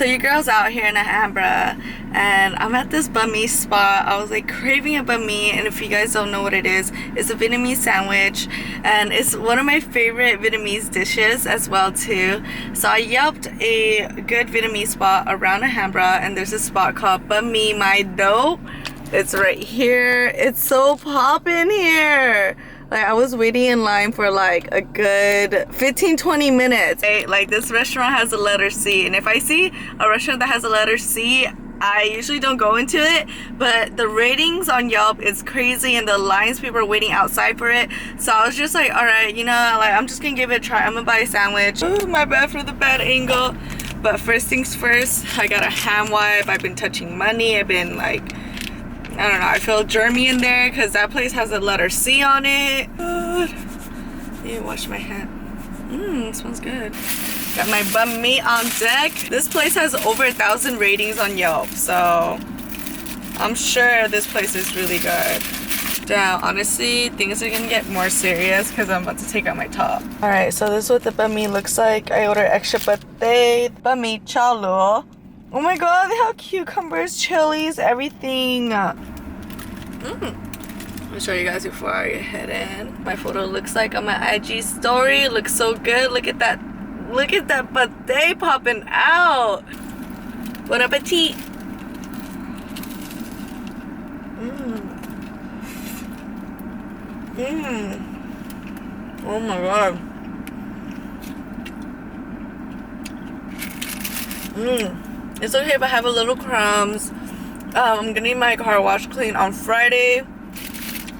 your girl's out here in Alhambra and I'm at this banh mi spot. I was like craving a banh mi, and if you guys don't know what it is, it's a Vietnamese sandwich and it's one of my favorite Vietnamese dishes as well too. So I yelped a good Vietnamese spot around Alhambra, and there's a spot called Banh Mi My Dough. It's right here. It's so poppin' here. Like, I was waiting in line for like a good 15-20 minutes. Like, this restaurant has a letter C, and if I see a restaurant that has a letter C, I usually don't go into it, but the ratings on Yelp is crazy and the lines, people are waiting outside for it. So I was just like, all right, you know, like, I'm just gonna give it a try. I'm gonna buy a sandwich. Ooh, my bad for the bad angle. But first things first, I got a hand wipe. I've been touching money. I've been like, I don't know, I feel germy in there because that place has a letter C on it. Good. Yeah, wash my hand. Smells good. Got my banh mi on deck. This place has over 1,000 ratings on Yelp, so I'm sure this place is really good. Now, honestly, things are gonna get more serious because I'm about to take out my top. All right, so this is what the banh mi looks like. I ordered extra pate, banh mi chao luo. Oh my god, how cucumbers, chilies, everything. I'll show you guys before I head in. My photo looks like on my IG story. It looks so good. Look at that pate popping out. Bon appetit. Oh my god. It's okay if I have a little crumbs. I'm gonna need my car wash clean on Friday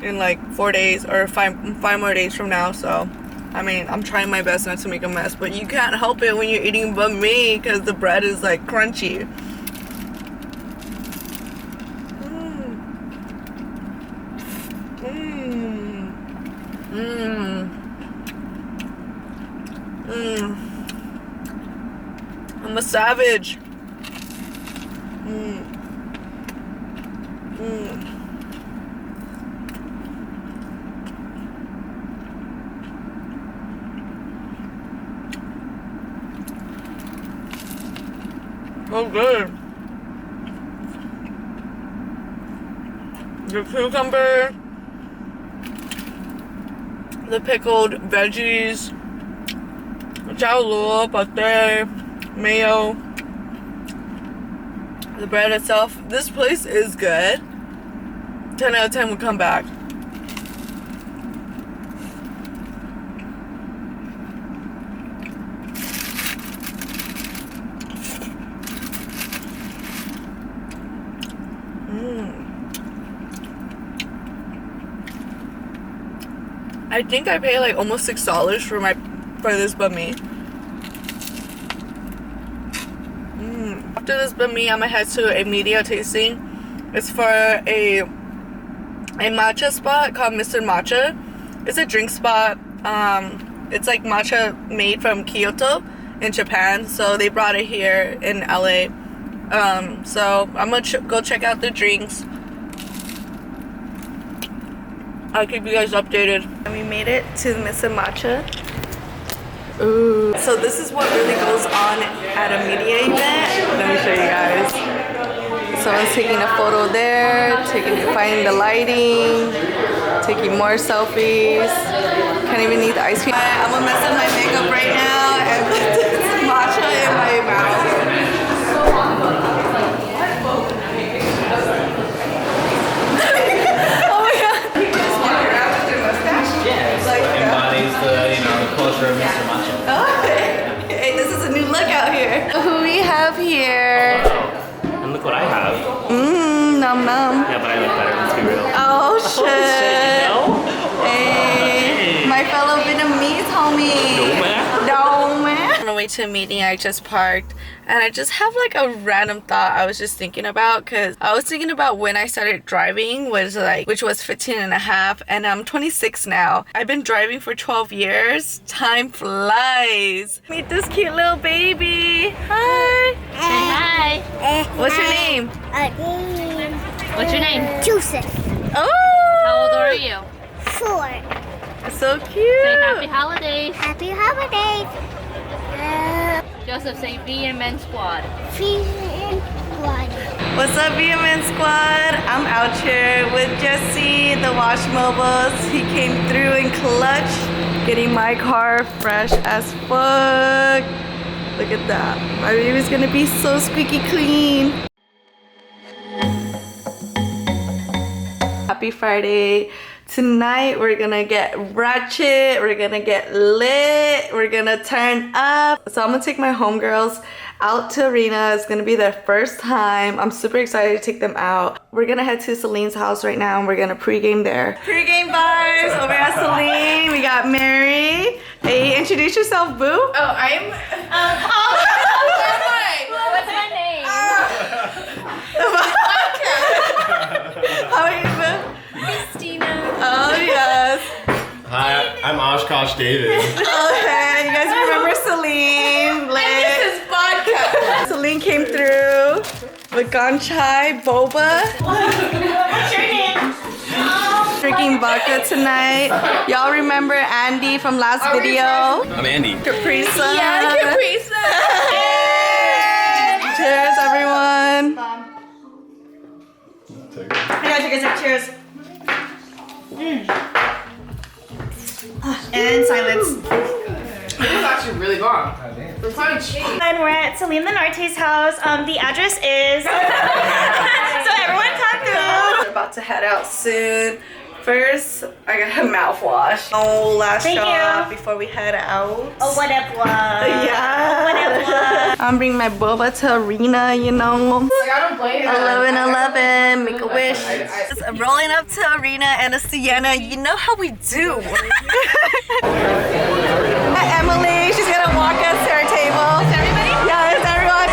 in like 4 days or five more days from now. So I mean, I'm trying my best not to make a mess, but you can't help it when you're eating banh mi because the bread is like crunchy. I'm a savage. So good. The cucumber, the pickled veggies, chao luo, pate, mayo, the bread itself. This place is good. 10 out of 10 would come back. I think I paid like almost $6 for this banh mi. After this banh mi, I'm gonna head to a media tasting. It's for a matcha spot called Mr. Matcha. It's a drink spot. It's like matcha made from Kyoto in Japan, so they brought it here in LA. So I'm gonna go check out the drinks. I'll keep you guys updated. And we made it to Mr. Matcha. Ooh. So this is what really goes on at a media event. Let me show you guys. Someone's taking a photo there, finding the lighting, taking more selfies. Can't even eat the ice cream. I'm gonna mess up my makeup right now and put this matcha in my mouth. Mr. Matcha. Oh, hey, this is a new look out here. Who we have here? Oh, wow. And look what I have. Nom nom. Yeah, but I look better, let's be real. Oh shit. You know? Hey, my fellow Vietnamese homie. No, man. No, man. On the way to a meeting, I just parked and I just have like a random thought I was just thinking about, because I was thinking about when I started driving, which was 15 and a half, and I'm 26 now. I've been driving for 12 years. Time flies. Meet this cute little baby. Hi. Say hi. What's your name? What's your name? Joseph. Oh. How old are you? 4. So cute. Say happy holidays. Happy holidays. us up, say Vietnamese squad. What's up, Vietnamese squad? I'm out here with Jesse, the Wash Mobiles. He came through in clutch, getting my car fresh as fuck. Look at that. My baby's gonna be so squeaky clean. Happy Friday. Tonight we're gonna get ratchet, we're gonna get lit, we're gonna turn up. So I'm gonna take my homegirls out to Arena. It's gonna be their first time. I'm super excited to take them out. We're gonna head to Celine's house right now and we're gonna pregame there. Pregame bars over at Celine. We got Mary. Hey, introduce yourself, boo. Oh, I'm. What's my name? How are you, boo? Christina. Oh, yes. Hi, I'm Oshkosh David. Okay, you guys remember Celine? This is vodka. Celine came through with ganchai boba. What's your name? Drinking vodka tonight. Y'all remember Andy from last video? I'm Andy. Capri Sun. Yeah, Capri Sun. Cheers, everyone. Cheers. And silence. This is actually really bomb. We're probably cheap. And we're at Celine Lenarte's house. The address is. So everyone talk through. We're about to head out soon. First, I got a mouthwash. Oh, last Thank shot you. before we head out. Oh, whatever. Yeah. Whatever. I'm bringing my boba to Arena, you know. Like, I don't blame you. 11-11, make a wish. I- Just rolling up to Arena and a Sienna. You know how we do. Hi, Emily. She's gonna walk us to our table. Is everybody? Yeah, it's everyone.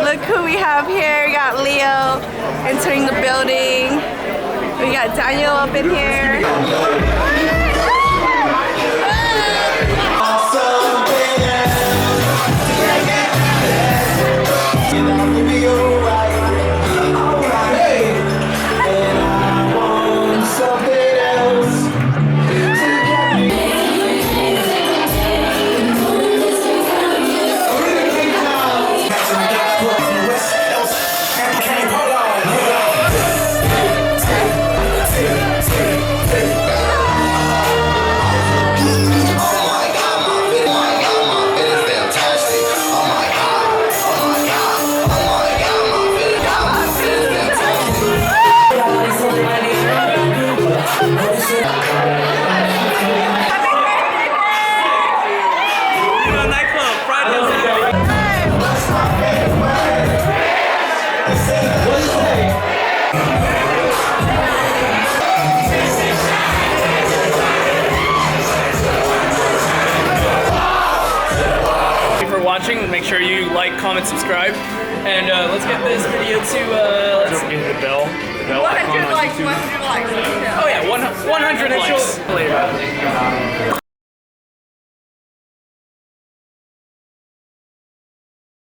Look who we have here. We got Leo entering the building. We got Daniel up in here. Watching. Make sure you like, comment, subscribe, and let's get this video to let's see. The bell. 100 likes, 100 likes. Oh yeah, 100 likes.